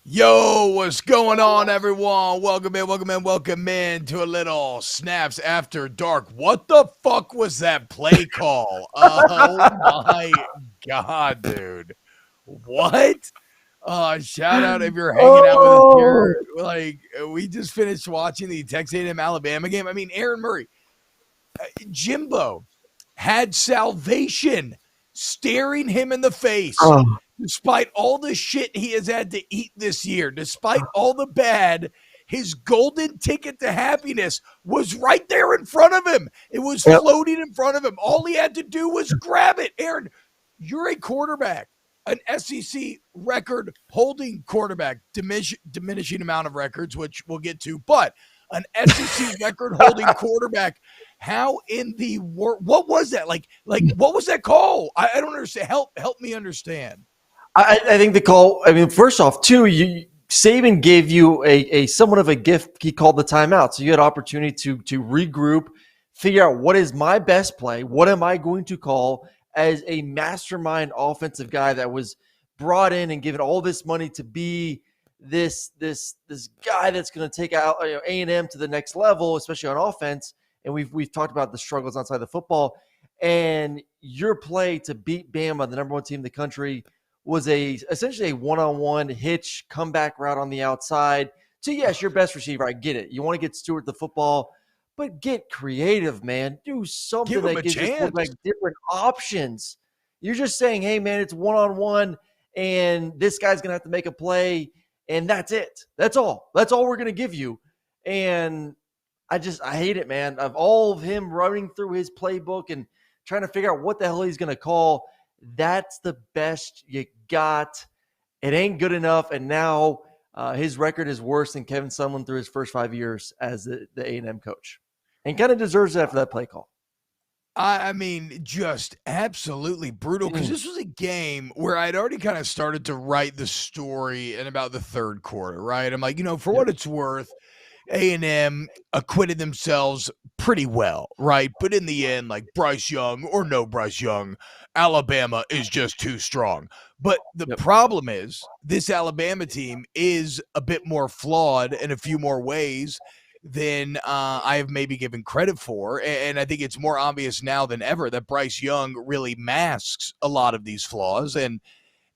Yo, what's going on, everyone? Welcome in to a little Snaps After Dark. What the fuck was that play call? Oh my god, dude. What? Shout out if you're hanging out with us Oh, here. Like, we just finished watching the Texas A&M Alabama game. I mean, Aaron Murray, Jimbo had salvation staring him in the face. oh, Despite all the shit he has had to eat this year, despite all the bad, his golden ticket to happiness was right there in front of him. It was yep. floating in front of him. All he had to do was grab it. Aaron, you're a quarterback, an SEC record holding quarterback, diminishing amount of records, which we'll get to, but an SEC record holding quarterback. How in the world? What was that? Like what was that call? I don't understand. Help me understand. I think the call. I mean, first off, too, Saban gave you a somewhat of a gift. He called the timeout, so you had opportunity to regroup, figure out what is my best play, what am I going to call as a mastermind offensive guy that was brought in and given all this money to be this guy that's going to take out A&M to the next level, especially on offense. And we've talked about the struggles outside the football, and your play to beat Bama, the number one team in the country, was essentially a one-on-one hitch comeback route on the outside. So yes, your best receiver, I get it. You want to get Stewart the football, but get creative, man. Do something Give him that a gives your chance. quarterback different options. You're just saying, hey man, it's one-on-one, and this guy's gonna have to make a play, and that's it. That's all. That's all we're gonna give you. And I hate it, man. Of all of him running through his playbook and trying to figure out what the hell he's gonna call, that's the best you got. It ain't good enough, and now his record is worse than Kevin Sumlin through his first 5 years as the A&M coach, and kind of deserves it after that play call. I mean, just absolutely brutal because this was a game where I'd already kind of started to write the story in about the third quarter, right? I'm like, for what it's worth, A&M acquitted themselves pretty well, right? But in the end, like Bryce Young or no Bryce Young, Alabama is just too strong. But the problem is this Alabama team is a bit more flawed in a few more ways than I have maybe given credit for. And I think it's more obvious now than ever that Bryce Young really masks a lot of these flaws. And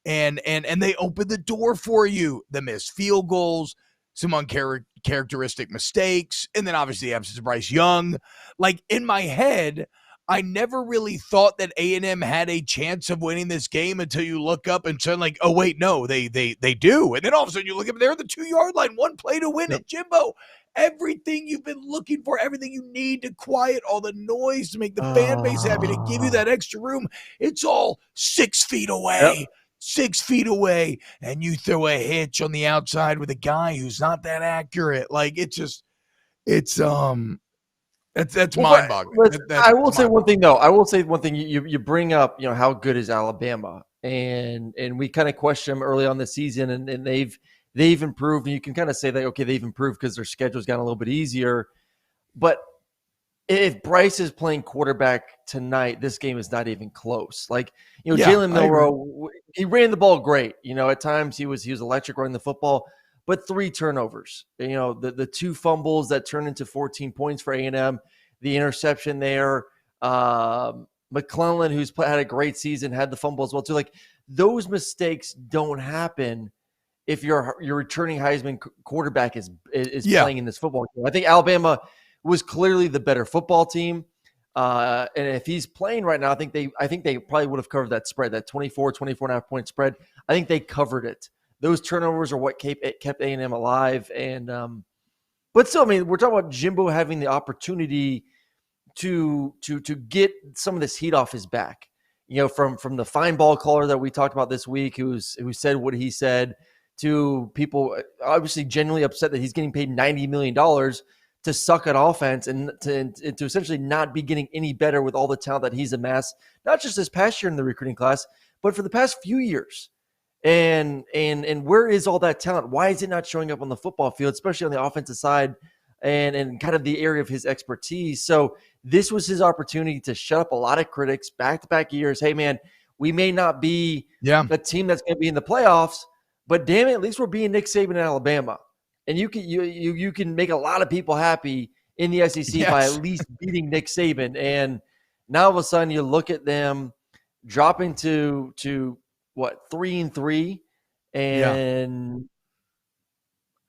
they open the door for you. The missed field goals, some uncharacteristic mistakes, and then obviously the absence of Bryce Young. Like in my head, I never really thought that A&M had a chance of winning this game until you look up and say, like, oh wait, no, they do. And then all of a sudden you look up and they're at the 2-yard line, one play to win it. Jimbo, everything you've been looking for, everything you need to quiet all the noise to make the fan base happy, to give you that extra room, it's all 6 feet away. Yep. 6 feet away, and you throw a hitch on the outside with a guy who's not that accurate. Like that's mind-boggling. I will say one thing though. I will say one thing. You bring up, how good is Alabama, and we kind of question them early on the season, and they've improved, and you can kind of say that okay, they've improved because their schedule's gotten a little bit easier. But if Bryce is playing quarterback tonight, this game is not even close. Like, Jalen Milroe, he ran the ball great. At times he was electric running the football, but 3 turnovers. The 2 fumbles that turned into 14 points for A&M, the interception there. McClellan, who's had a great season, had the fumble as well too. Like, those mistakes don't happen if your returning Heisman quarterback is playing in this football game. I think Alabama was clearly the better football team. And if he's playing right now, I think they probably would have covered that spread, that 24 and a half point spread. I think they covered it. Those turnovers are what kept A&M alive. And but still, I mean, we're talking about Jimbo having the opportunity to get some of this heat off his back. From the fine ball caller that we talked about this week, who said what he said, to people obviously genuinely upset that he's getting paid $90 million to suck at offense and to essentially not be getting any better with all the talent that he's amassed, not just this past year in the recruiting class, but for the past few years. And where is all that talent? Why is it not showing up on the football field, especially on the offensive side and kind of the area of his expertise? So this was his opportunity to shut up a lot of critics back-to-back years. Hey, man, we may not be a team that's going to be in the playoffs, But damn it, at least we're being Nick Saban in Alabama. And you can make a lot of people happy in the SEC by at Yes. least beating Nick Saban. And now all of a sudden you look at them dropping to what, 3-3, Yeah. and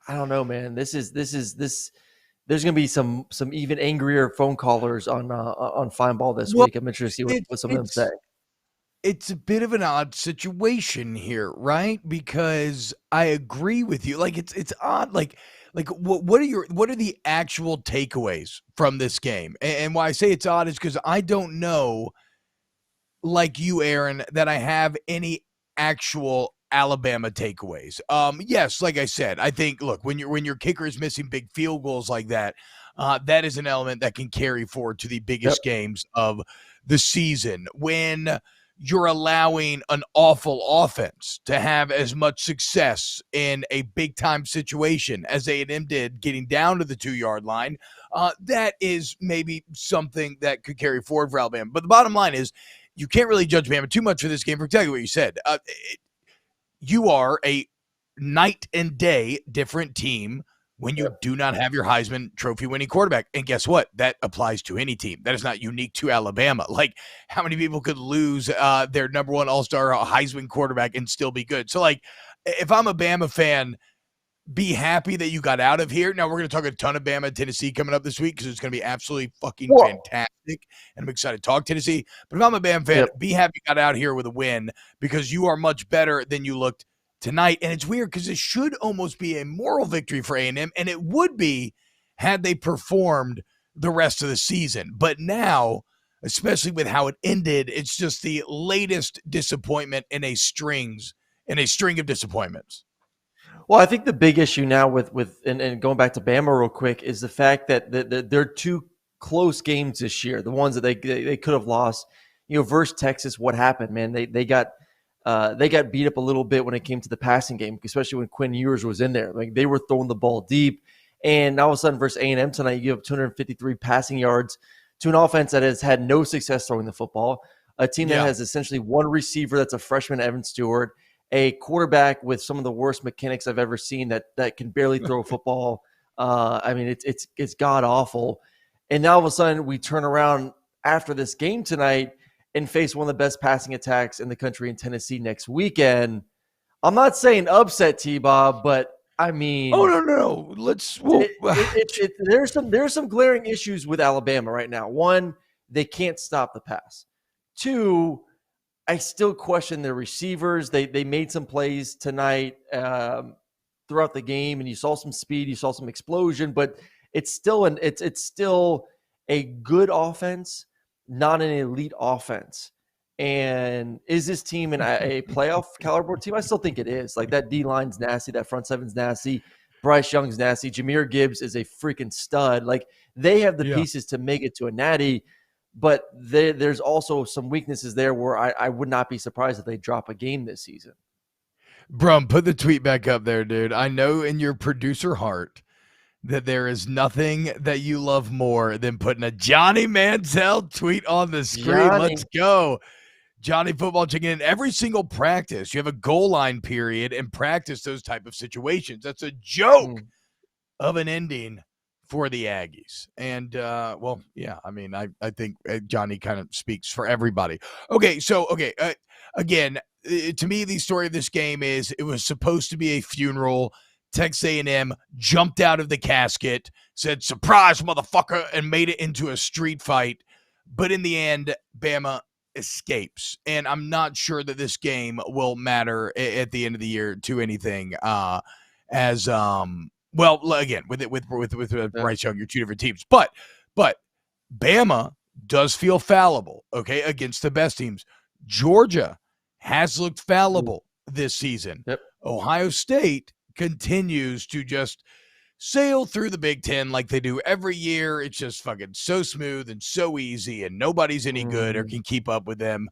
I don't know, man. This. There's going to be some even angrier phone callers on Fine Ball this Well, week. I'm interested to see what some of them it's say. it's a bit of an odd situation here, right? Because I agree with you. Like it's odd. Like what are the actual takeaways from this game? And why I say it's odd is because I don't know, like you, Aaron, that I have any actual Alabama takeaways. Yes, like I said, I think look, when your kicker is missing big field goals like that, that is an element that can carry forward to the Yep. biggest games of the season. When you're allowing an awful offense to have as much success in a big time situation as A&M did, getting down to the 2-yard line, that is maybe something that could carry forward for Alabama. But the bottom line is, you can't really judge Bama too much for this game for exactly what you said. You are a night and day different team when you do not have your Heisman Trophy winning quarterback. And guess what? That applies to any team. That is not unique to Alabama. Like, how many people could lose their number one all-star Heisman quarterback and still be good? So, like, if I'm a Bama fan, be happy that you got out of here. Now, we're going to talk a ton of Bama and Tennessee coming up this week because it's going to be absolutely fucking fantastic, and I'm excited to talk Tennessee. But if I'm a Bama fan, be happy you got out here with a win because you are much better than you looked tonight. And it's weird because it should almost be a moral victory for A&M, and it would be had they performed the rest of the season. But now, especially with how it ended, it's just the latest disappointment in a string of disappointments. Well, I think the big issue now with and going back to Bama real quick is the fact that they're two close games this year. The ones that they could have lost, versus Texas. What happened, man? They got beat up a little bit when it came to the passing game, especially when Quinn Ewers was in there. Like, they were throwing the ball deep, and all of a sudden versus A&M tonight, you give up 253 passing yards to an offense that has had no success throwing the football. A team that has essentially one receiver that's a freshman, Evan Stewart, a quarterback with some of the worst mechanics I've ever seen that can barely throw a football. I mean, it's god awful. And now all of a sudden we turn around after this game tonight and face one of the best passing attacks in the country in Tennessee next weekend. I'm not saying upset, T-Bob, but I mean, no. There's some glaring issues with Alabama right now. One, they can't stop the pass. Two, I still question their receivers. They made some plays tonight throughout the game, and you saw some speed, you saw some explosion, but it's still a good offense, not an elite offense. And is this team a playoff caliber team? I still think it is. Like, that D line's nasty, that front seven's nasty, Bryce Young's nasty, Jahmyr Gibbs is a freaking stud. Like, they have the pieces to make it to a natty. But there's also some weaknesses there where I would not be surprised if they drop a game this season. Brum, put the tweet back up there, dude. I know in your producer heart that there is nothing that you love more than putting a Johnny Manziel tweet on the screen. Let's go. Johnny Football Chicken. In every single practice, you have a goal line period and practice those type of situations. That's a joke of an ending for the Aggies. And, I mean, I think Johnny kind of speaks for everybody. Again, to me, the story of this game is it was supposed to be a funeral. Texas A&M jumped out of the casket, said, "Surprise, motherfucker," and made it into a street fight. But in the end, Bama escapes. And I'm not sure that this game will matter at the end of the year to anything again, with Bryce Young, you're two different teams. But Bama does feel fallible, okay, against the best teams. Georgia has looked fallible this season. Ohio State continues to just sail through the Big Ten like they do every year. It's just fucking so smooth and so easy, and nobody's any good or can keep up with them.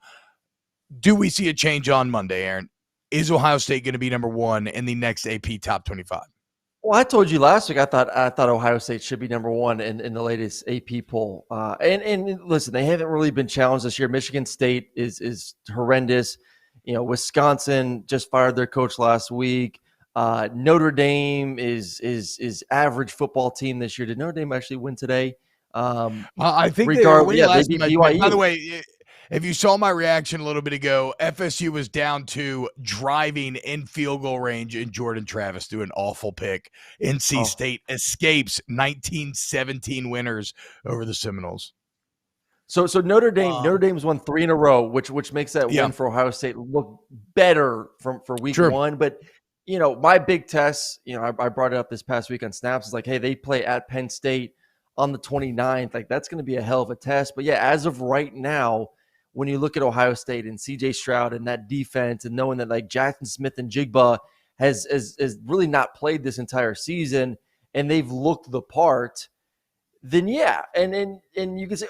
Do we see a change on Monday, Aaron? Is Ohio State going to be number one in the next AP Top 25? Well, I told you last week I thought Ohio State should be number one in the latest AP poll. And listen, they haven't really been challenged this year. Michigan State is horrendous. Wisconsin just fired their coach last week. Notre Dame is average football team this year. Did Notre Dame actually win today? I think they were winning They last beat night. By the BYU. way, if you saw my reaction a little bit ago, FSU was down to driving in field goal range, and Jordan Travis threw an awful pick. NC State escapes 19-17 winners over the Seminoles. So Notre Dame's won 3 in a row, which makes that win for Ohio State look better for week one. But my big test, I brought it up this past week on Snaps. It's like, hey, they play at Penn State on the 29th. Like, that's going to be a hell of a test. But yeah, as of right now, when you look at Ohio State and CJ Stroud and that defense, and knowing that like Jackson Smith and Jigba has really not played this entire season, and they've looked the part, then yeah, and you can say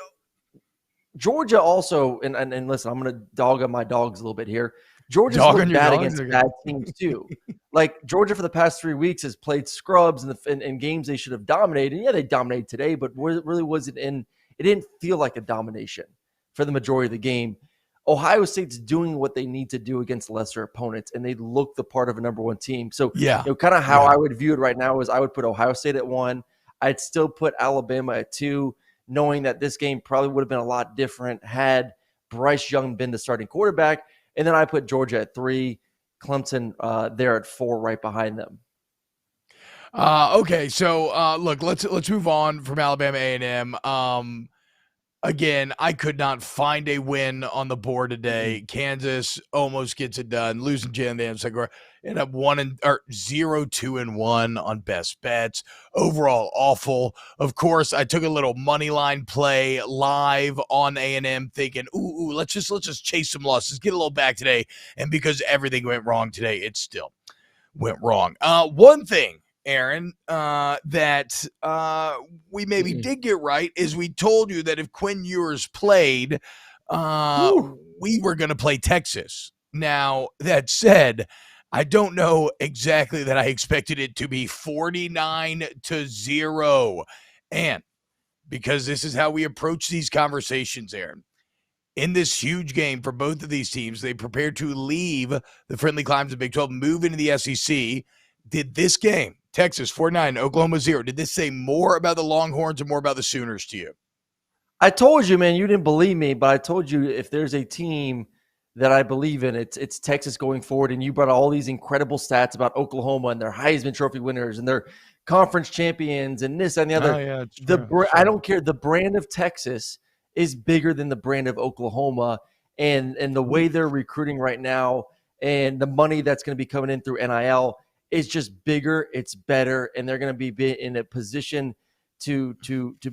Georgia also, and listen, I'm going to dog on my dogs a little bit here. Georgia's looked bad against bad teams too. Like Georgia for the past 3 weeks has played scrubs in games they should have dominated. And yeah, they dominated today, but really wasn't in. It didn't feel like a domination for the majority of the game. Ohio State's doing what they need to do against lesser opponents, and they look the part of a number one team. So kind of how I would view it right now is I would put Ohio State at 1. I'd still put Alabama at 2, knowing that this game probably would have been a lot different had Bryce Young been the starting quarterback. And then I put Georgia at 3, Clemson there at 4, right behind them. Okay, so look, let's move on from Alabama A&M. Again, I could not find a win on the board today. Kansas almost gets it done, losing Jalen Daniels. End up 0-2-1 on best bets. Overall, awful. Of course, I took a little money line play live on A&M, thinking, ooh, let's just chase some losses, get a little back today. And because everything went wrong today, it still went wrong. One thing, Aaron, that we maybe did get right is we told you that if Quinn Ewers played, we were going to play Texas. Now, that said, I don't know exactly that I expected it to be 49-0. And because this is how we approach these conversations, Aaron, in this huge game for both of these teams, they prepared to leave the friendly climes of Big 12, move into the SEC. Did this game, Texas 49, Oklahoma 0, did this say more about the Longhorns or more about the Sooners to you? I told you, man, you didn't believe me, but I told you if there's a team that I believe in, it's Texas going forward. And you brought all these incredible stats about Oklahoma and their Heisman Trophy winners and their conference champions and this and the other. I don't care. The brand of Texas is bigger than the brand of Oklahoma, and the way they're recruiting right now and the money that's going to be coming in through NIL is just bigger. It's better, and they're going to be in a position to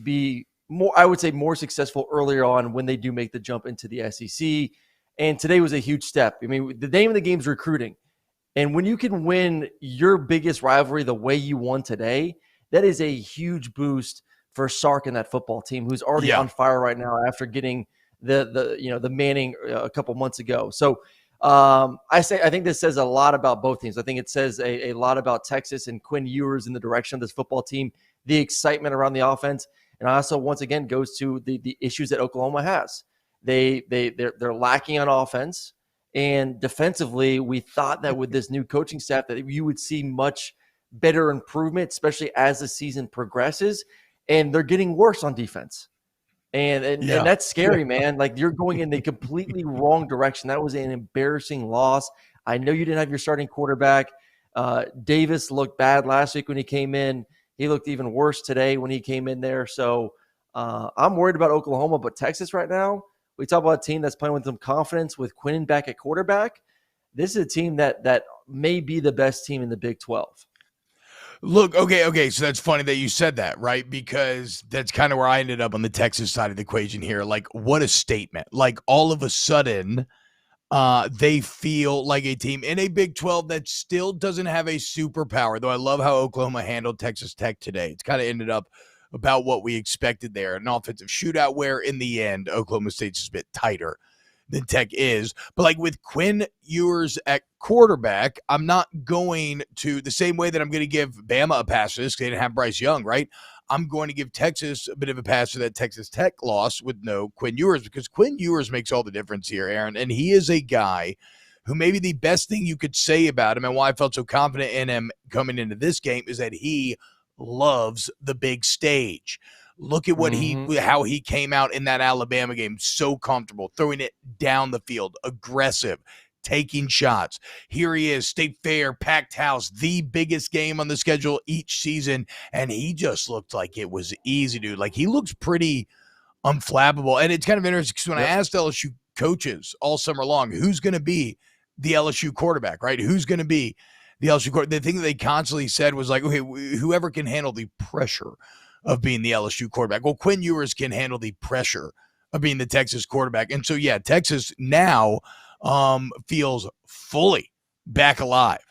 be more, I would say, more successful earlier on when they do make the jump into the SEC. And today was a huge step. I mean, the name of the game is recruiting. And when you can win your biggest rivalry the way you won today, that is a huge boost for Sark and that football team, who's already on fire right now after getting the Manning a couple months ago. So I think this says a lot about both teams. I think it says a lot about Texas and Quinn Ewers in the direction of this football team, the excitement around the offense, and also once again goes to the issues that Oklahoma has. They're lacking on offense, and defensively, we thought that with this new coaching staff that you would see much better improvement, especially as the season progresses. And they're getting worse on defense, and that's scary, man. Like, you're going in the completely wrong direction. That was an embarrassing loss. I know you didn't have your starting quarterback. Davis looked bad last week when he came in. He looked even worse today when he came in there. So I'm worried about Oklahoma, but Texas right now. We talk about a team that's playing with some confidence with Quinn back at quarterback. This is a team that may be the best team in the Big 12. Look, okay. So that's funny that you said that, right? Because that's kind of where I ended up on the Texas side of the equation here. Like, what a statement. Like, all of a sudden, they feel like a team in a Big 12 that still doesn't have a superpower, though I love how Oklahoma handled Texas Tech today. It's kind of ended up about what we expected there. An offensive shootout where, in the end, Oklahoma State's just a bit tighter than Tech is. But like with Quinn Ewers at quarterback, I'm not going to, the same way that I'm going to give Bama a pass for this because they didn't have Bryce Young, right? I'm going to give Texas a bit of a pass for that Texas Tech loss with no Quinn Ewers, because Quinn Ewers makes all the difference here, Aaron. And he is a guy who maybe the best thing you could say about him and why I felt so confident in him coming into this game is that he loves the big stage. Look at how he came out in that Alabama game, so comfortable, throwing it down the field, aggressive, taking shots. Here he is, State Fair, packed house, the biggest game on the schedule each season, and he just looked like it was easy, dude. Like, he looks pretty unflappable, and it's kind of interesting because when I asked LSU coaches all summer long, who's going to be the LSU quarterback, right? Who's going to be the LSU quarterback? The thing that they constantly said was like, okay, whoever can handle the pressure of being the LSU quarterback. Well, Quinn Ewers can handle the pressure of being the Texas quarterback. And so, yeah, Texas now feels fully back alive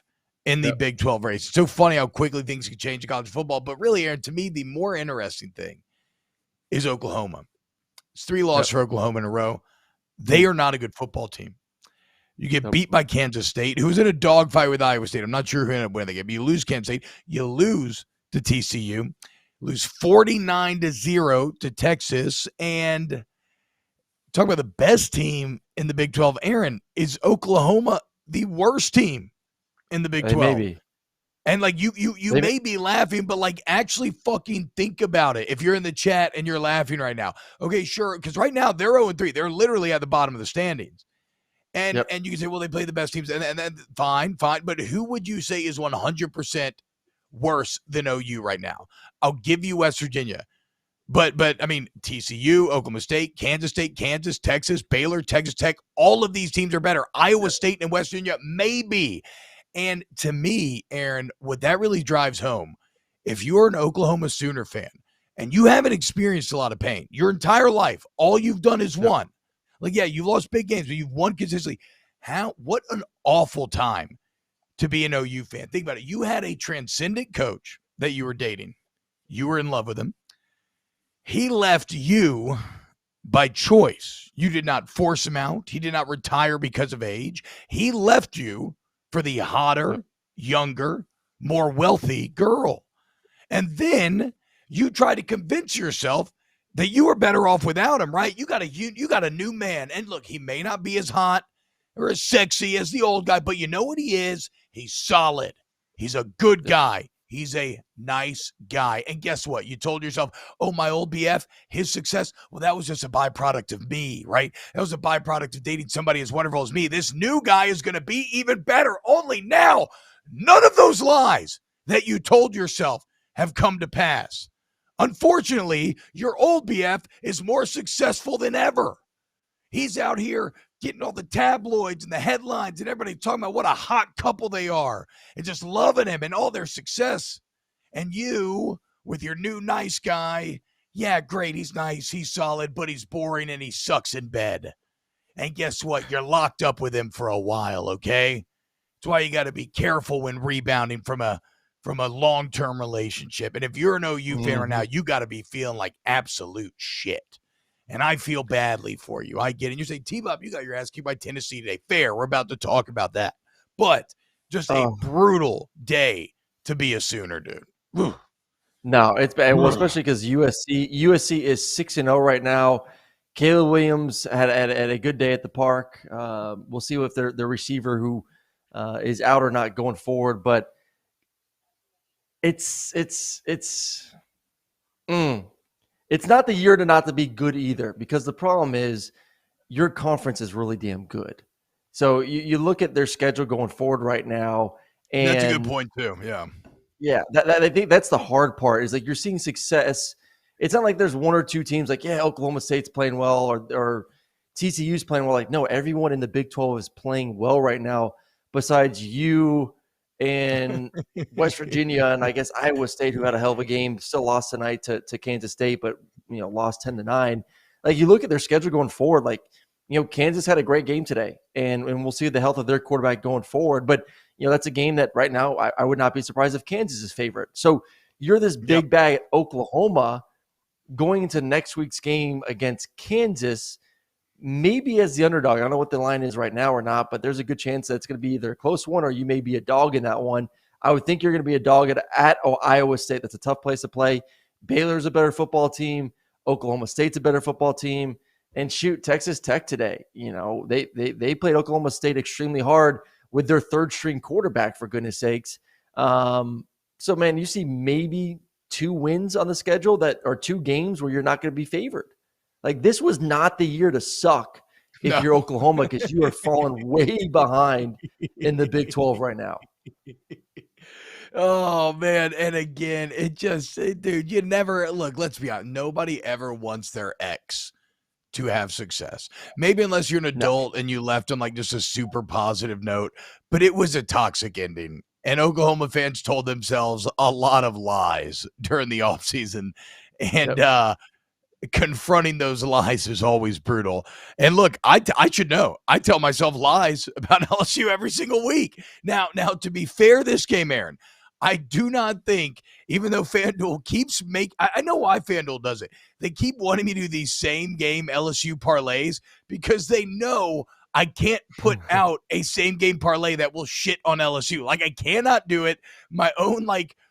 in the Big 12 race. It's so funny how quickly things can change in college football. But really, Aaron, to me, the more interesting thing is Oklahoma. It's 3 losses for Oklahoma in a row. They are not a good football team. You get beat by Kansas State, who was in a dogfight with Iowa State. I'm not sure who ended up winning the game. You lose Kansas State. You lose to TCU. Lose 49-0 to Texas. And talk about the best team in the Big 12. Aaron, is Oklahoma the worst team in the Big 12? Maybe. And like you may be laughing, but like actually fucking think about it. If you're in the chat and you're laughing right now, okay, sure, because right now they're 0-3. They're literally at the bottom of the standings. And you can say, well, they play the best teams, and then fine. But who would you say is 100% worse than OU right now? I'll give you West Virginia. But I mean, TCU, Oklahoma State, Kansas, Texas, Baylor, Texas Tech, all of these teams are better. Iowa State and West Virginia, maybe. And to me, Aaron, what that really drives home, if you're an Oklahoma Sooner fan and you haven't experienced a lot of pain your entire life, all you've done is won. Like, yeah, you've lost big games, but you've won consistently. What an awful time to be an OU fan. Think about it. You had a transcendent coach that you were dating. You were in love with him. He left you by choice. You did not force him out. He did not retire because of age. He left you for the hotter, younger, more wealthy girl. And then you try to convince yourself that you were better off without him, right? You got a new man. And look, he may not be as hot or as sexy as the old guy, but you know what he is? He's solid. He's a good guy. He's a nice guy. And guess what? You told yourself, oh, my old BF, his success, well, that was just a byproduct of me, right? That was a byproduct of dating somebody as wonderful as me. This new guy is going to be even better. Only now, none of those lies that you told yourself have come to pass. Unfortunately, your old BF is more successful than ever. He's out here getting all the tabloids and the headlines and everybody talking about what a hot couple they are and just loving him and all their success. And you, with your new nice guy, yeah, great, he's nice, he's solid, but he's boring and he sucks in bed. And guess what? You're locked up with him for a while, okay? That's why you got to be careful when rebounding from a long-term relationship. And if you're an OU fan right now, you got to be feeling like absolute shit. And I feel badly for you. I get it. You say, T-Bop, you got your ass kicked by Tennessee today. Fair. We're about to talk about that. But just a brutal day to be a Sooner, dude. Whew. No, it's bad. Well, especially because USC is 6-0 right now. Caleb Williams had a good day at the park. We'll see if their receiver who is out or not going forward. But it's not the year to not to be good either, because the problem is your conference is really damn good. So you look at their schedule going forward right now. And that's a good point too. Yeah. Yeah. I think that's the hard part is like you're seeing success. It's not like there's one or two teams like, yeah, Oklahoma State's playing well or TCU's playing well. Like, no, everyone in the Big 12 is playing well right now besides you and West Virginia and I guess Iowa State, who had a hell of a game, still lost tonight to Kansas State, but lost 10-9. Like you look at their schedule going forward, like Kansas had a great game today, and we'll see the health of their quarterback going forward. But that's a game that right now I would not be surprised if Kansas is favorite. So you're this big bag at Oklahoma going into next week's game against Kansas, maybe as the underdog. I don't know what the line is right now or not, but there's a good chance that it's going to be either a close one or you may be a dog in that one. I would think you're going to be a dog at Iowa State. That's a tough place to play. Baylor's a better football team. Oklahoma State's a better football team. And shoot, Texas Tech today, they played Oklahoma State extremely hard with their third string quarterback, for goodness sakes. So, man, you see maybe 2 wins on the schedule that are 2 games where you're not going to be favored. Like, this was not the year to suck if No. you're Oklahoma, because you are falling way behind in the Big 12 right now. Oh, man. And again, dude, you never look, let's be honest. Nobody ever wants their ex to have success. Maybe unless you're an adult and you left on like just a super positive note, but it was a toxic ending. And Oklahoma fans told themselves a lot of lies during the offseason. And confronting those lies is always brutal. And look, I should know. I tell myself lies about LSU every single week. Now, to be fair, this game, Aaron, I do not think, even though FanDuel keeps I know why FanDuel does it. They keep wanting me to do these same game LSU parlays because they know I can't put out a same game parlay that will shit on LSU. Like, I cannot do it. My own,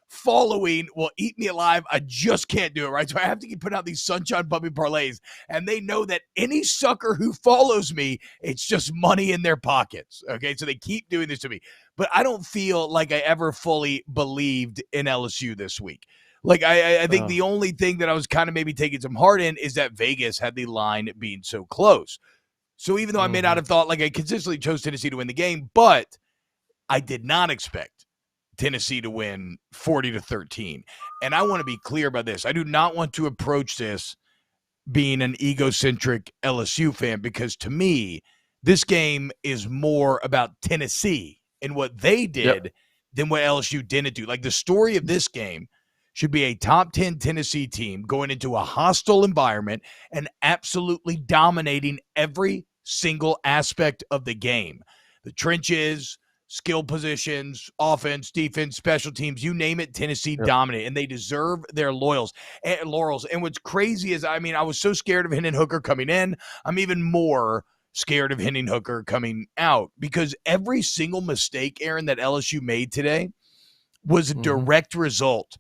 following will eat me alive. I just can't do it, right? So I have to keep putting out these sunshine puppy parlays, and they know that any sucker who follows me, it's just money in their pockets, okay? So they keep doing this to me. But I don't feel like I ever fully believed in LSU this week. Like, I think the only thing that I was kind of maybe taking some heart in is that Vegas had the line being so close. So even though I may not have thought, I consistently chose Tennessee to win the game, but I did not expect Tennessee to win 40-13. And I want to be clear about this. I do not want to approach this being an egocentric LSU fan, because to me, this game is more about Tennessee and what they did than what LSU didn't do. Like, the story of this game should be a top 10 Tennessee team going into a hostile environment and absolutely dominating every single aspect of the game. The trenches, skill positions, offense, defense, special teams, you name it, Tennessee dominated, and they deserve their laurels. And what's crazy is, I was so scared of Hendon Hooker coming in. I'm even more scared of Hendon Hooker coming out, because every single mistake, Aaron, that LSU made today was a direct result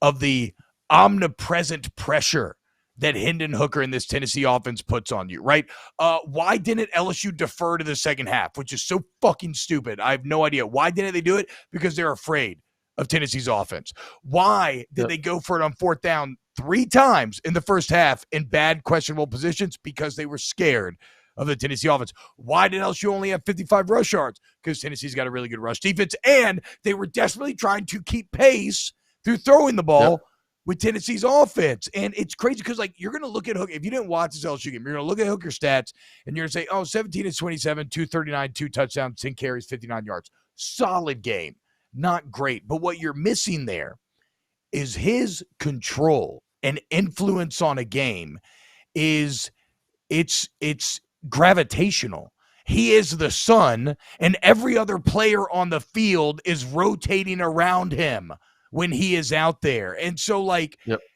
of the omnipresent pressure that Hendon Hooker in this Tennessee offense puts on you, right? Why didn't LSU defer to the second half, which is so fucking stupid? I have no idea. Why didn't they do it? Because they're afraid of Tennessee's offense. Why did they go for it on 4th down 3 times in the first half in bad, questionable positions? Because they were scared of the Tennessee offense. Why did LSU only have 55 rush yards? Because Tennessee's got a really good rush defense, and they were desperately trying to keep pace through throwing the ball with Tennessee's offense. And it's crazy because, you're going to look at Hooker. If you didn't watch this LSU game, you're going to look at Hooker's stats, and you're going to say, 17-27, 239, 2 touchdowns, 10 carries, 59 yards. Solid game. Not great. But what you're missing there is his control and influence on a game is it's gravitational. He is the sun, and every other player on the field is rotating around him when he is out there. And so,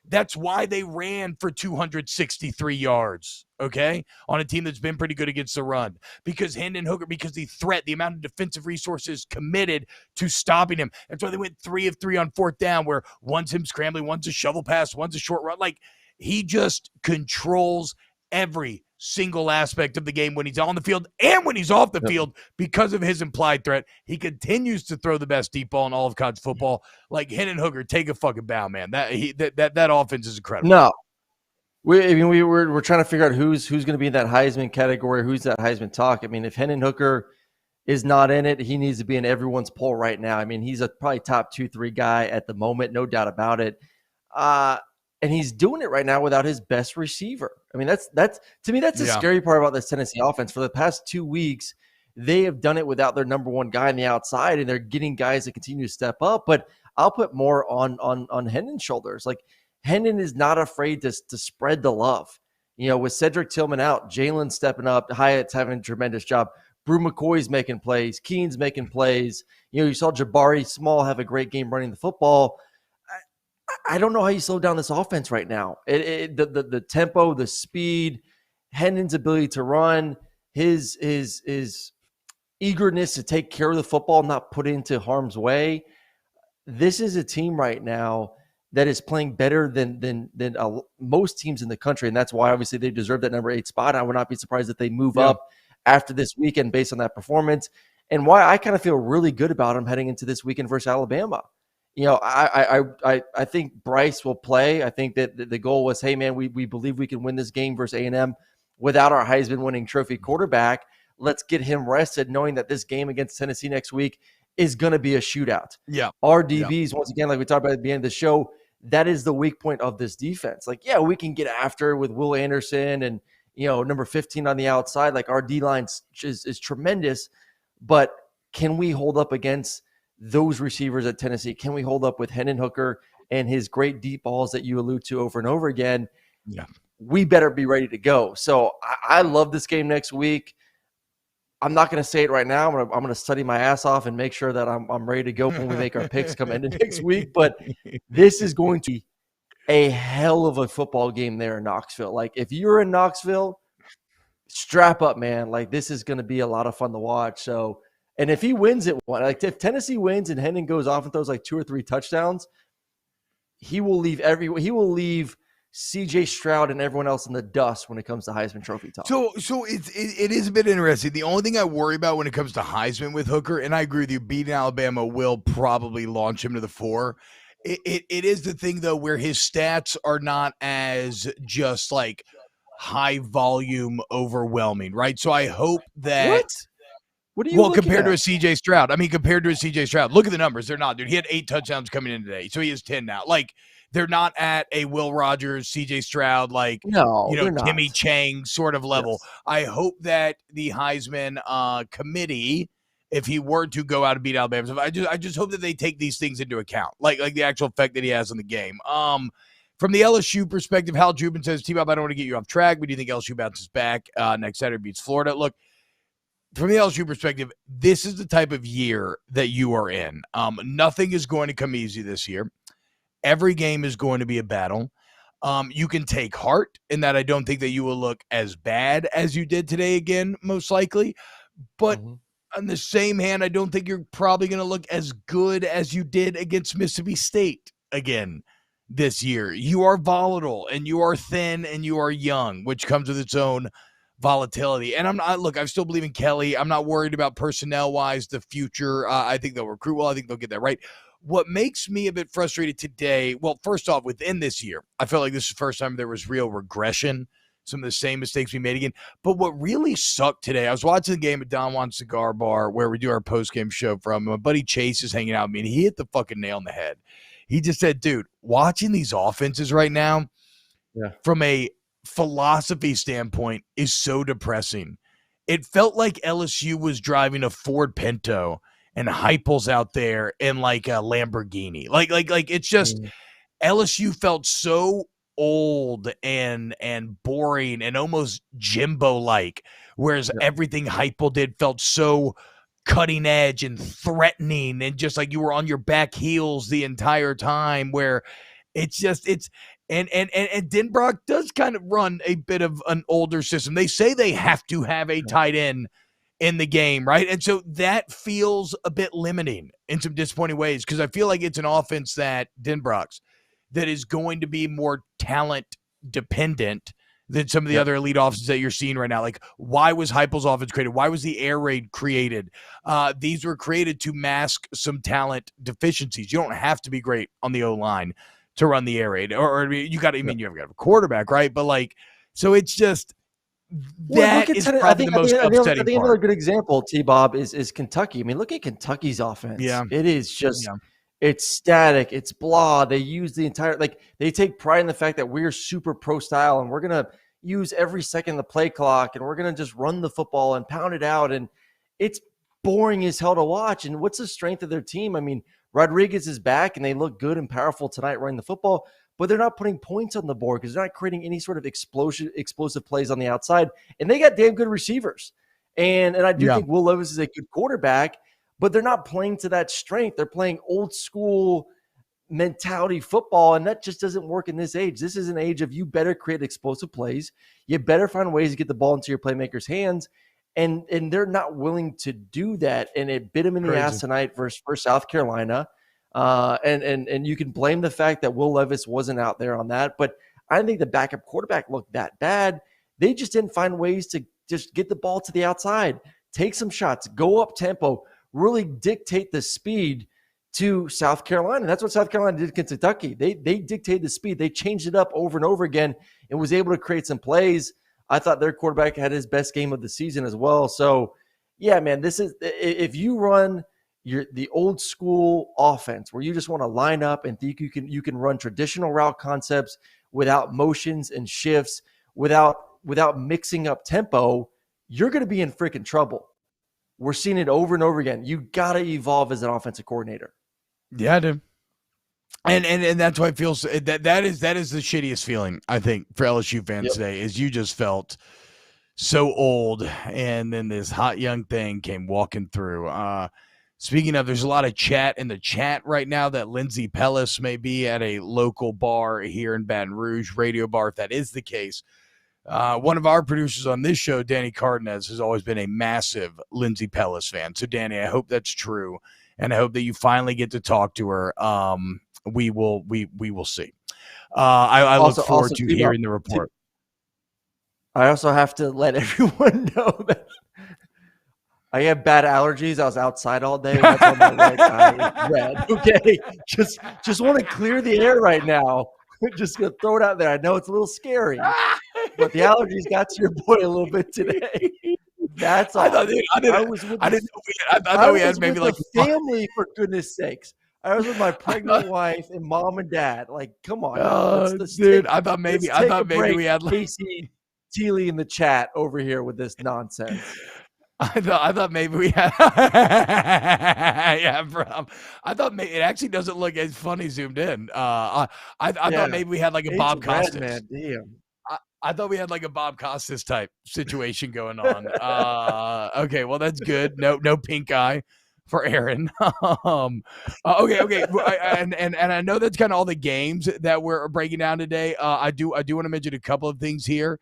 that's why they ran for 263 yards, okay, on a team that's been pretty good against the run. Because Hendon Hooker, because the amount of defensive resources committed to stopping him. That's why they went 3 of 3 on 4th down, where one's him scrambling, one's a shovel pass, one's a short run. He just controls every single aspect of the game when he's on the field and when he's off the field, because of his implied threat. He continues to throw the best deep ball in all of college football. Hendon Hooker, take a fucking bow, man. That offense is incredible. No, we're trying to figure out who's going to be in that Heisman category, who's that Heisman talk. If Hendon Hooker is not in it, he needs to be in everyone's poll right now. He's a probably top 2-3 guy at the moment, no doubt about it. And he's doing it right now without his best receiver. That's to me, that's the scary part about this Tennessee offense. For the past 2 weeks, they have done it without their number one guy on the outside, and they're getting guys that continue to step up. But I'll put more on Hendon's shoulders. Hendon is not afraid to spread the love. With Cedric Tillman out, Jalen stepping up, Hyatt's having a tremendous job. Brew McCoy's making plays, Keen's making plays. You saw Jabari Small have a great game running the football. I don't know how you slow down this offense right now. The tempo, the speed, Hendon's ability to run, his eagerness to take care of the football, not put it into harm's way. This is a team right now that is playing better than most teams in the country, and that's why obviously they deserve that number 8 spot. I would not be surprised if they move up after this weekend based on that performance, and why I kind of feel really good about them heading into this weekend versus Alabama. I think Bryce will play. I think that the goal was, hey man, we believe we can win this game versus A&M without our Heisman winning trophy quarterback. Let's get him rested, knowing that this game against Tennessee next week is going to be a shootout. Yeah. Our DBs, once again, like we talked about at the beginning of the show, that is the weak point of this defense. Like, yeah, we can get after with Will Anderson and, number 15 on the outside. Like, our D-line is tremendous, but can we hold up against those receivers at Tennessee? Can we hold up with Hendon Hooker and his great deep balls that you allude to over and over again? Yeah. We better be ready to go. So I love this game next week. I'm not going to say it right now. I'm going to study my ass off and make sure that I'm ready to go when we make our picks come into next week. But this is going to be a hell of a football game there in Knoxville. Like, if you're in Knoxville, strap up, man. Like, this is going to be a lot of fun to watch. So, and if he wins it, like if Tennessee wins and Hendon goes off and throws like 2 or 3 touchdowns, he will leave CJ Stroud and everyone else in the dust when it comes to Heisman Trophy talk. So it is a bit interesting. The only thing I worry about when it comes to Heisman with Hooker, and I agree with you, beating Alabama will probably launch him to the 4. It is the thing, though, where his stats are not as just like high volume overwhelming, right? So I hope that What are you compared to a at? CJ Stroud. I mean, compared to a CJ Stroud, look at the numbers. They're not, dude. He had 8 touchdowns coming in today, so he has 10 now. Like, they're not at a Will Rogers, CJ Stroud, like, Timmy Chang sort of level. Yes. I hope that the Heisman committee, if he were to go out and beat Alabama, I just hope that they take these things into account, like the actual effect that he has on the game. From the LSU perspective, Hal Jubin says, T-Bob, I don't want to get you off track, but do you think LSU bounces back next Saturday, beats Florida? Look, from the LSU perspective, this is the type of year that you are in. Nothing is going to come easy this year. Every game is going to be a battle. You can take heart in that I don't think that you will look as bad as you did today again, most likely. But on the same hand, I don't think you're probably going to look as good as you did against Mississippi State again this year. You are volatile, and you are thin, and you are young, which comes with its own volatility. And I still believe in Kelly. I'm not worried about personnel-wise, the future. I think they'll recruit well. I think they'll get that right. What makes me a bit frustrated today, well, first off, within this year, I felt like this is the first time there was real regression, some of the same mistakes we made again. But what really sucked today, I was watching the game at Don Juan's Cigar Bar where we do our post-game show from. My buddy Chase is hanging out with me, and he hit the fucking nail on the head. He just said, dude, watching these offenses right now from a philosophy standpoint is so depressing. It felt like LSU was driving a Ford Pinto and Heupel's out there in like a Lamborghini. Like it's just LSU felt so old and boring and almost Jimbo-like, whereas everything Heupel did felt so cutting edge and threatening and just like you were on your back heels the entire time, where and Denbrock does kind of run a bit of an older system. They say they have to have a tight end in the game, right? And so that feels a bit limiting in some disappointing ways, because I feel like it's an offense that Denbrock's that is going to be more talent dependent than some of the other elite offenses that you're seeing right now. Like, why was Heupel's offense created? Why was the air raid created? These were created to mask some talent deficiencies. You don't have to be great on the O-line to run the air raid, or you got to, you have got to have a quarterback, right? But like, so it's just, that is probably the most upsetting part. I think another good example, T-Bob, is Kentucky. I mean, look at Kentucky's offense. Yeah. It is just, it's static. It's blah. They use the entire, they take pride in the fact that we're super pro style and we're going to use every second of the play clock and we're going to just run the football and pound it out. And it's boring as hell to watch. And what's the strength of their team? I mean, Rodriguez is back and they look good and powerful tonight running the football, but they're not putting points on the board because they're not creating any sort of explosive plays on the outside. And they got damn good receivers. And I do think Will Levis is a good quarterback, but they're not playing to that strength. They're playing old school mentality football, and that just doesn't work in this age. This is an age of you better create explosive plays. You better find ways to get the ball into your playmakers' hands. And they're not willing to do that. And it bit them in the ass tonight versus South Carolina. And you can blame the fact that Will Levis wasn't out there on that, but I didn't think the backup quarterback looked that bad. They just didn't find ways to just get the ball to the outside, take some shots, go up tempo, really dictate the speed to South Carolina. That's what South Carolina did against Kentucky. They dictated the speed. They changed it up over and over again and was able to create some plays. I thought their quarterback had his best game of the season as well. So, yeah, man, this is if you run the old school offense where you just want to line up and think you can run traditional route concepts without motions and shifts, without mixing up tempo, you're going to be in freaking trouble. We're seeing it over and over again. You got to evolve as an offensive coordinator. Yeah, I do. And that's why it feels that is the shittiest feeling, I think, for LSU fans today, is you just felt so old, and then this hot young thing came walking through. Speaking of, there's a lot of chat in the chat right now that Lindsey Pellis may be at a local bar here in Baton Rouge, radio bar, if that is the case. One of our producers on this show, Danny Cardenas, has always been a massive Lindsey Pellis fan. So, Danny, I hope that's true, and I hope that you finally get to talk to her. We will see. I look forward to hearing the report. I also have to let everyone know that I have bad allergies. I was outside all day. And that's on my right eye is red. Okay, just want to clear the air right now. Just gonna throw it out there. I know it's a little scary, but the allergies got to your boy a little bit today. That's all. I thought we had maybe like family, for goodness sakes. I was with my pregnant wife and mom and dad. Like, come on, dude. I thought maybe we had like Casey Teely in the chat over here with this nonsense. I thought maybe we had yeah, bro. I thought maybe it actually doesn't look as funny zoomed in. I thought maybe we had like a Bob Costas. Man, damn. I thought we had like a Bob Costas type situation going on. Okay, well that's good. No pink eye for Aaron. Okay. And I know that's kind of all the games that we're breaking down today. I do want to mention a couple of things here.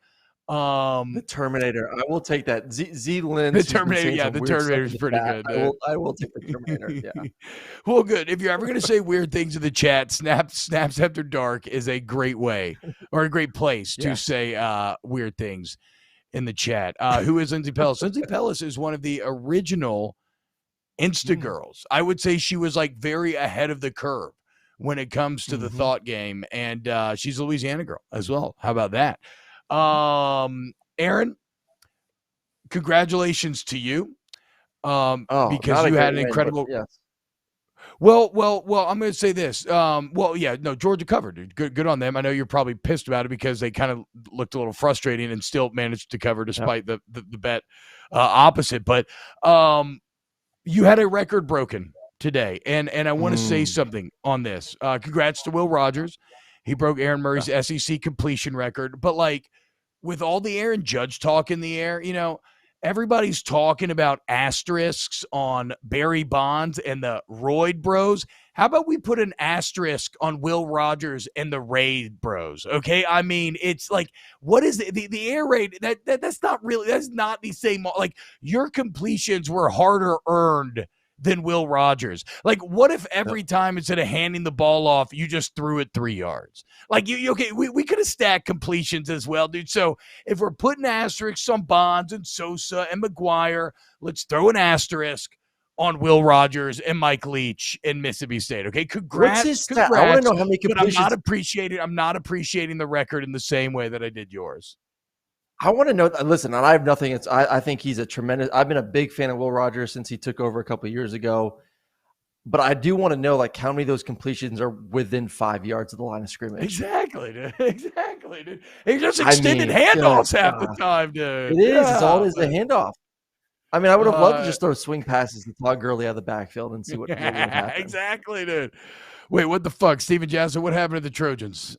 The Terminator. I will take that. Z Lynn. The Terminator. Yeah, the Terminator is pretty good. I will take the Terminator. Yeah. Well, good. If you're ever going to say weird things in the chat, Snaps After Dark is a great way or a great place to say weird things in the chat. Who is Lindsey Pellis? Lindsey Pellis is one of the original Insta girls. I would say she was like very ahead of the curve when it comes to the thought game, and she's a Louisiana girl as well. How about that? Aaron, congratulations to you. Because you had an incredible. Yes. Well, I'm going to say this. Georgia covered. Good on them. I know you're probably pissed about it because they kind of looked a little frustrating and still managed to cover despite the bet opposite. But you had a record broken today, and I want to say something on this. Congrats to Will Rogers. He broke Aaron Murray's SEC completion record. But, like, with all the Aaron Judge talk in the air, everybody's talking about asterisks on Barry Bonds and the Royd Bros. How about we put an asterisk on Will Rogers and the Raid Bros? Okay, I mean, it's like, what is the air raid? That's not really, that's not the same. Like, your completions were harder earned than Will Rogers. Like, what if every time instead of handing the ball off, you just threw it 3 yards? Like, we could have stacked completions as well, dude. So if we're putting asterisks on Bonds and Sosa and McGuire, let's throw an asterisk on Will Rogers and Mike Leach in Mississippi State. Okay, congrats. What's his stat? I want to know how many completions. But I'm not appreciating the record in the same way that I did yours. I want to know. Listen, I have nothing. I think he's a tremendous. I've been a big fan of Will Rogers since he took over a couple of years ago. But I do want to know, like, how many of those completions are within 5 yards of the line of scrimmage. Exactly, dude. He just extended handoffs half the time, dude. It is. It's always the handoff. I mean, I would have loved to just throw swing passes to Todd Gurley out of the backfield and see what would happen. Exactly, dude. Wait, what the fuck? Steven Jackson, what happened to the Trojans?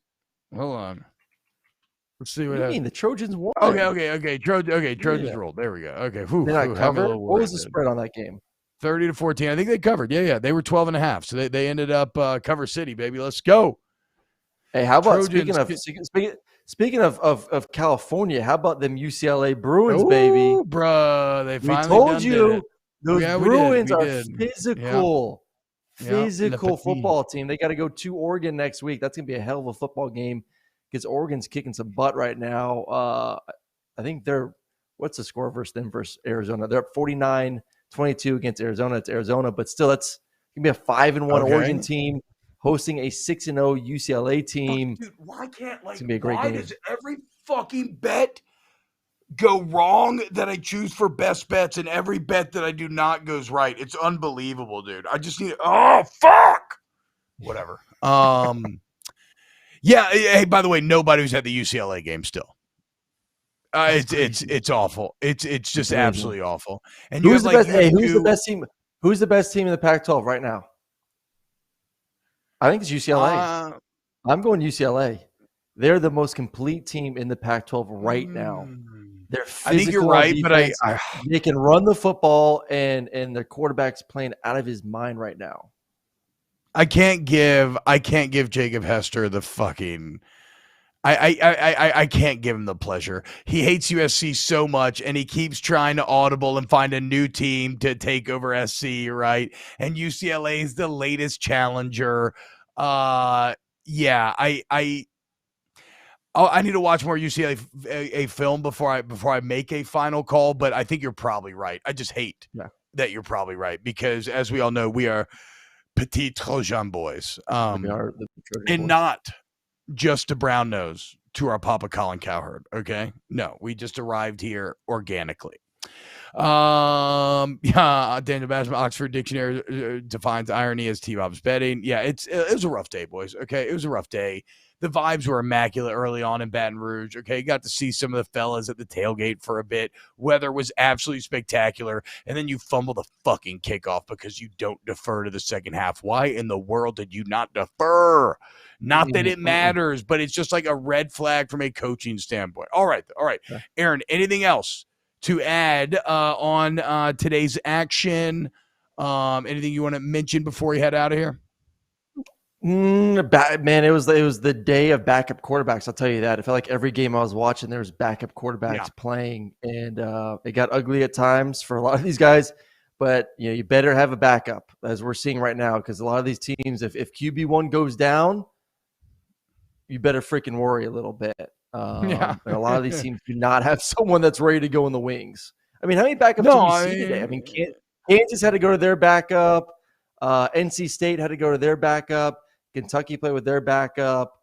Hold on. Let's see what happened. The Trojans won. Okay. Trojans rolled. There we go. Okay. Did I cover? What was the spread on that game? 30-14. I think they covered. Yeah. They were 12.5. So they ended up cover city, baby. Let's go. Hey, how about speaking of California? How about them UCLA Bruins, baby? Bro, they finally told you it. those Bruins are physical. physical football team. They got to go to Oregon next week. That's going to be a hell of a football game because Oregon's kicking some butt right now. I think they're – what's the score versus them versus Arizona? They're up 49-22 against Arizona. It's Arizona, but still that's going to be a 5-1 Oregon team hosting a 6-0 UCLA team. Dude, why can't – it's going to be a great game. Does every fucking bet go wrong that I choose for best bets, and every bet that I do not goes right? It's unbelievable, dude. I just need – oh, fuck! Whatever. Yeah. Hey, by the way, nobody was at the UCLA game still. It's awful. It's just absolutely awful. And who's the best? Hey, who's the best team? Who's the best team in the Pac-12 right now? I think it's UCLA. I'm going UCLA. They're the most complete team in the Pac-12 right now. They're physical. I think you're right, defense, but they can run the football, and their quarterback's playing out of his mind right now. I can't give Jacob Hester the fucking. I can't give him the pleasure. He hates USC so much, and he keeps trying to audible and find a new team to take over SC, right? And UCLA is the latest challenger. I need to watch more UCLA a film before I make a final call, but I think you're probably right. I just hate that you're probably right because, as we all know, we are petit Trojan boys, we are the and boys. Not just a brown nose to our Papa Colin Cowherd. Okay, no, we just arrived here organically. Daniel Basman, Oxford Dictionary defines irony as T-Bob's betting. Yeah, it was a rough day, boys. Okay, it was a rough day. The vibes were immaculate early on in Baton Rouge. Okay, got to see some of the fellas at the tailgate for a bit. Weather was absolutely spectacular. And then you fumble the fucking kickoff because you don't defer to the second half. Why in the world did you not defer? Not that it matters, but it's just like a red flag from a coaching standpoint. All right. Yeah. Aaron, anything else to add on today's action? Anything you want to mention before you head out of here? Man, it was the day of backup quarterbacks. I'll tell you that. It felt like every game I was watching, there was backup quarterbacks playing, and it got ugly at times for a lot of these guys. But you better have a backup, as we're seeing right now, because a lot of these teams, if QB1 goes down, you better freaking worry a little bit. And a lot of these teams do not have someone that's ready to go in the wings. I mean, how many backups do we see today? I mean, Kansas had to go to their backup. NC State had to go to their backup. Kentucky played with their backup.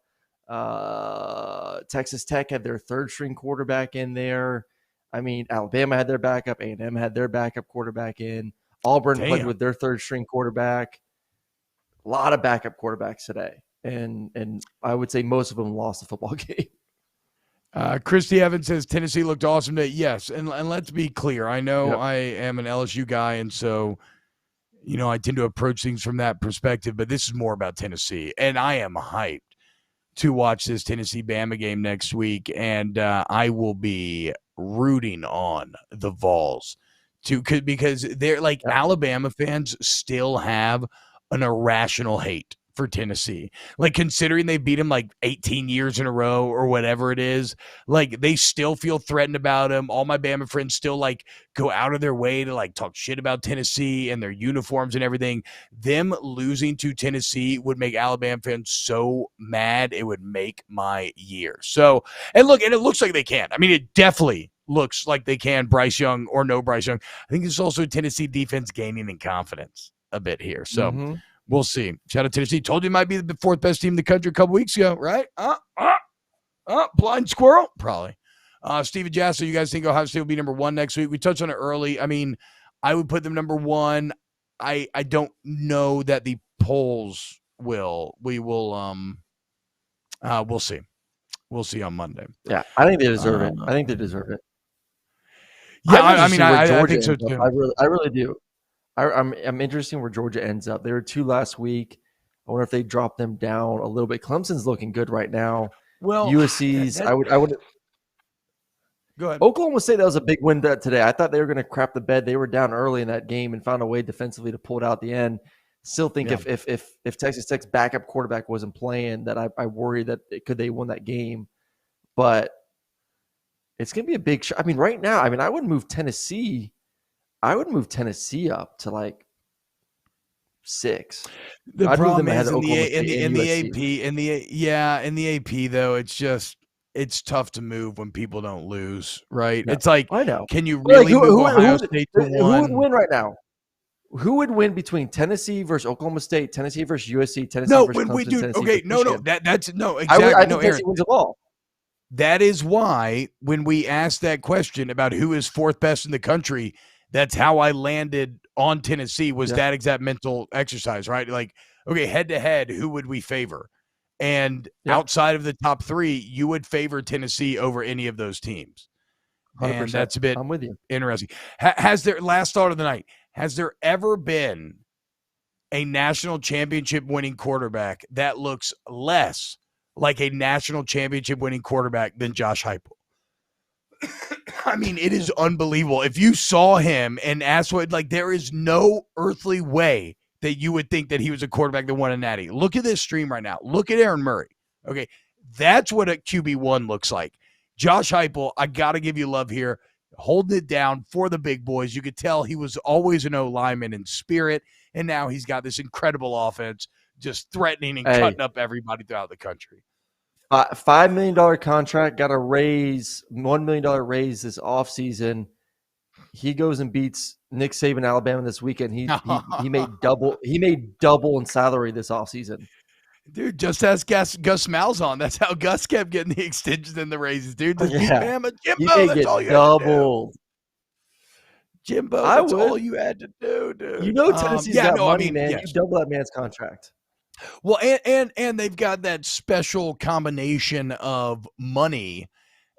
Texas Tech had their third-string quarterback in there. I mean, Alabama had their backup. A&M had their backup quarterback in. Auburn played with their third-string quarterback. A lot of backup quarterbacks today. And I would say most of them lost the football game. Christy Evans says Tennessee looked awesome today. Yes, and let's be clear. I know I am an LSU guy, and so – I tend to approach things from that perspective, but this is more about Tennessee. And I am hyped to watch this Tennessee-Bama game next week, and I will be rooting on the Vols because they're like Alabama fans still have an irrational hate for Tennessee. Like, considering they beat him like 18 years in a row or whatever it is, like they still feel threatened about him. All my Bama friends still like go out of their way to like talk shit about Tennessee and their uniforms and everything. Them losing to Tennessee would make Alabama fans so mad. It would make my year. So, and it looks like they can. I mean, it definitely looks like they can, Bryce Young or no Bryce Young. I think it's also Tennessee defense gaining in confidence a bit here. So, we'll see. Shout out to Tennessee. Told you it might be the fourth best team in the country a couple weeks ago, right? Blind squirrel? Probably. Steven Jasser, you guys think Ohio State will be number one next week? We touched on it early. I mean, I would put them number one. I don't know that the polls will. We will. We'll see. We'll see on Monday. Yeah, I think they deserve it. I think they deserve it. Yeah, I think so too. I really do. I'm interested in where Georgia ends up. They were 2 last week. I wonder if they drop them down a little bit. Clemson's looking good right now. Well, USC's. I would. Go ahead. Oklahoma State, that was a big win today. I thought they were going to crap the bed. They were down early in that game and found a way defensively to pull it out at the end. Still think if Texas Tech's backup quarterback wasn't playing, that I worry that they won that game. But it's going to be a big shot. I mean, right now, I would move Tennessee. I would move Tennessee up to like 6. The I'd move problem them ahead is of Oklahoma State and USC. in the AP though, it's tough to move when people don't lose, right? No, It's like, I know. can you But like, really move Ohio State to who would 1? win right now? Who would win between Tennessee versus Oklahoma State, Tennessee versus USC, Tennessee No, versus Clemson, dude. Tennessee Okay, versus no. Michigan? That's no, exactly. I No, think Aaron. Tennessee wins them all. That is why when we asked that question about who is 4th best in the country, that's how I landed on Tennessee, was that exact mental exercise, right? Like, okay, head to head, who would we favor? And outside of the top 3, you would favor Tennessee over any of those teams. 100%. And that's a bit I'm with you. interesting. Has there, last thought of the night, has there ever been a national championship winning quarterback that looks less like a national championship winning quarterback than Josh Heupel? I mean, it is unbelievable. If you saw him and asked what, like, there is no earthly way that you would think that he was a quarterback that won a natty. Look at this stream right now. Look at Aaron Murray. Okay, that's what a QB1 looks like. Josh Heupel, I got to give you love here, holding it down for the big boys. You could tell he was always an O-lineman in spirit, and now he's got this incredible offense just threatening and cutting up everybody throughout the country. $5 million contract, got a raise, $1 million raise this offseason. He goes and beats Nick Saban, Alabama this weekend. He made double. He made double in salary this offseason. Dude, just ask Gus Malzahn. That's how Gus kept getting the extensions and the raises. Dude, just beat Bama. Jimbo, that's all you doubled. Had to do. Jimbo, that's all you had to do, dude. You know Tennessee's got money, man. Yes. You double that man's contract. Well, and they've got that special combination of money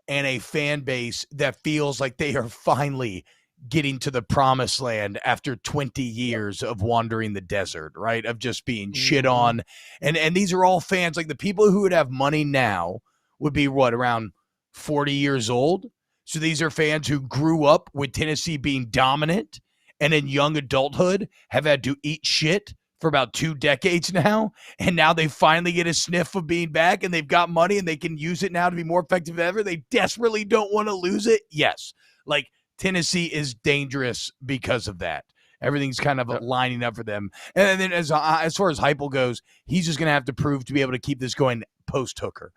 and a fan base that feels like they are finally getting to the promised land after 20 years of wandering the desert, right? Of just being shit on. And these are all fans. Like, the people who would have money now would be around 40 years old. So these are fans who grew up with Tennessee being dominant and in young adulthood have had to eat shit for about 2 decades now. And now they finally get a sniff of being back and they've got money and they can use it now to be more effective than ever. They desperately don't want to lose it. Yes. Like, Tennessee is dangerous because of that. Everything's kind of lining up for them. And then as far as Heupel goes, he's just going to have to prove to be able to keep this going post-Hooker.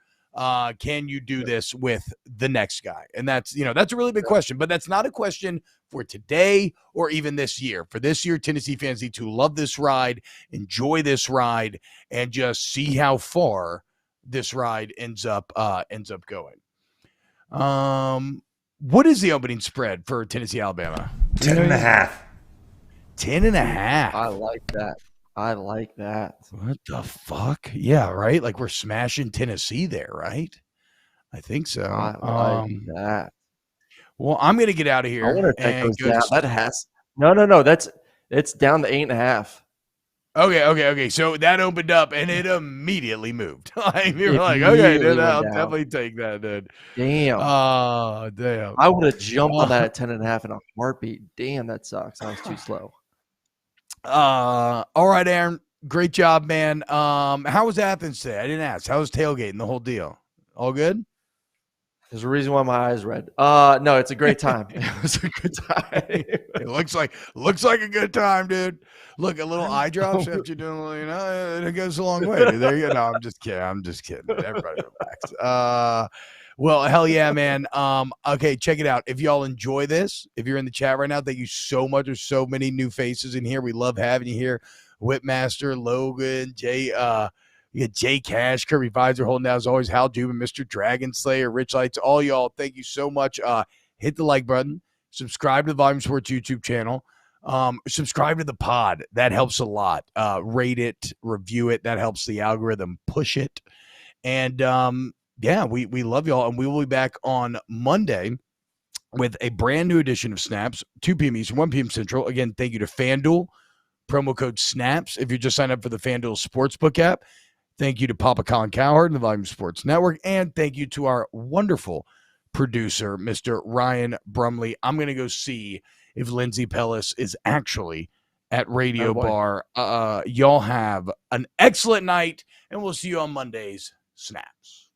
Can you do this with the next guy? And that's a really big question, but that's not a question for today or even this year. For this year, Tennessee fans need to love this ride, enjoy this ride, and just see how far this ride ends up going. What is the opening spread for Tennessee, Alabama? 10.5. 10.5. I like that. What the fuck? Yeah, right? Like, we're smashing Tennessee there, right? I think so. I like that. Well, I'm going to get out of here. I wonder if that goes down. That has no. It's down to 8.5. Okay. So that opened up and it immediately moved. You're like, okay, dude, I'll definitely take that, dude. Damn. Oh, damn. I would have jumped on that at 10.5 in a heartbeat. Damn, that sucks. I was too slow. All right, Aaron. Great job, man. How was Athens today? I didn't ask. How was tailgating, the whole deal? All good? There's a reason why my eyes red. No, it's a great time. It was a good time. It looks like a good time, dude. Look, a little eye drops after doing, it goes a long way, dude. There you go. No, I'm just kidding. Everybody relax. Well, hell yeah, man. Okay, check it out. If y'all enjoy this, if you're in the chat right now, thank you so much. There's so many new faces in here. We love having you here. Whipmaster, Logan, Jay, you got Jay Cash, Kirby Visor holding down as always, Hal Dubin, Mr. Dragon Slayer, Rich Lights, all y'all. Thank you so much. Hit the like button. Subscribe to the Volume Sports YouTube channel. Subscribe to the pod. That helps a lot. Rate it, review it. That helps the algorithm push it. And yeah, we love y'all. And we will be back on Monday with a brand new edition of Snaps, 2 p.m. Eastern, 1 p.m. Central. Again, thank you to FanDuel. Promo code SNAPS if you just signed up for the FanDuel Sportsbook app. Thank you to Papa Colin Cowherd and the Volume Sports Network. And thank you to our wonderful producer, Mr. Ryan Brumley. I'm going to go see if Lindsay Pellis is actually at Radio Bar. Y'all have an excellent night, and we'll see you on Monday's Snaps.